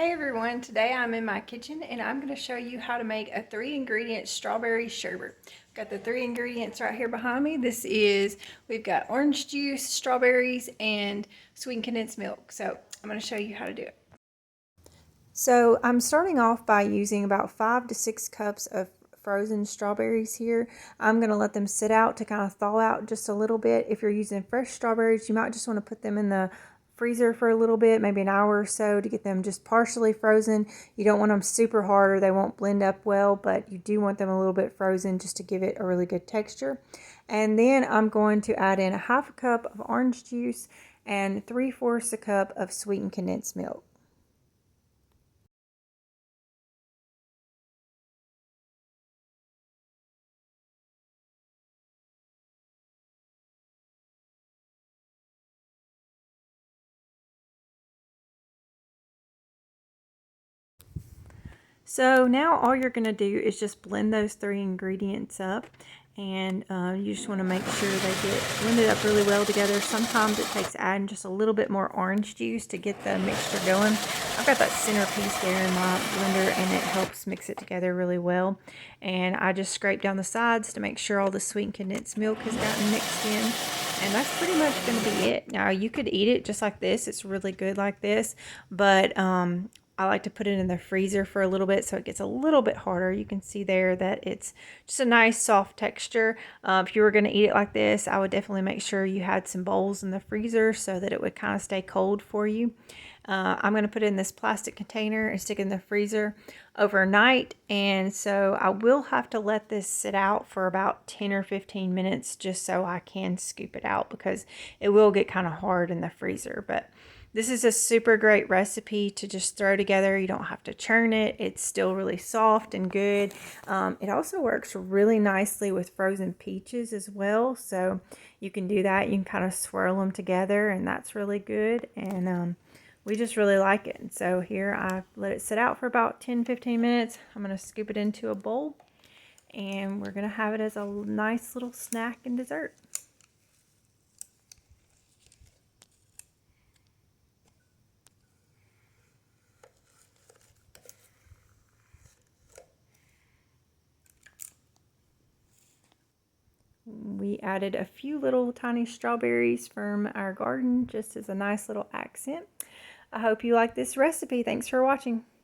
Hey everyone, today I'm in my kitchen and I'm going to show you how to make a 3-ingredient strawberry sherbet. Got the 3 ingredients right here behind me. We've got orange juice, strawberries, and sweetened condensed milk. So I'm going to show you how to do it. So I'm starting off by using about 5 to 6 cups of frozen strawberries here. I'm going to let them sit out to kind of thaw out just a little bit. If you're using fresh strawberries, you might just want to put them in the freezer for a little bit, maybe an hour or so, to get them just partially frozen. You don't want them super hard or they won't blend up well, but you do want them a little bit frozen just to give it a really good texture. And then I'm going to add in a half a cup of orange juice and 3/4 a cup of sweetened condensed milk. So now all you're going to do is just blend those 3 ingredients up, and you just want to make sure they get blended up really well together. Sometimes it takes adding just a little bit more orange juice to get the mixture going. I've got that centerpiece there in my blender and it helps mix it together really well. And I just scrape down the sides to make sure all the sweet condensed milk has gotten mixed in. And that's pretty much going to be it. Now you could eat it just like this. It's really good like this, but I like to put it in the freezer for a little bit so it gets a little bit harder. You can see there that it's just a nice soft texture. If you were going to eat it like this, I would definitely make sure you had some bowls in the freezer so that it would kind of stay cold for you. I'm going to put it in this plastic container and stick it in the freezer overnight. And so I will have to let this sit out for about 10 or 15 minutes just so I can scoop it out, because it will get kind of hard in the freezer. But this is a super great recipe to just throw together. You don't have to churn it. It's still really soft and good. It also works really nicely with frozen peaches as well. So you can do that. You can kind of swirl them together, and that's really good. And we just really like it. And so here I let it sit out for about 10-15 minutes. I'm going to scoop it into a bowl, and we're going to have it as a nice little snack and dessert. We added a few little tiny strawberries from our garden just as a nice little accent. I hope you like this recipe. Thanks for watching.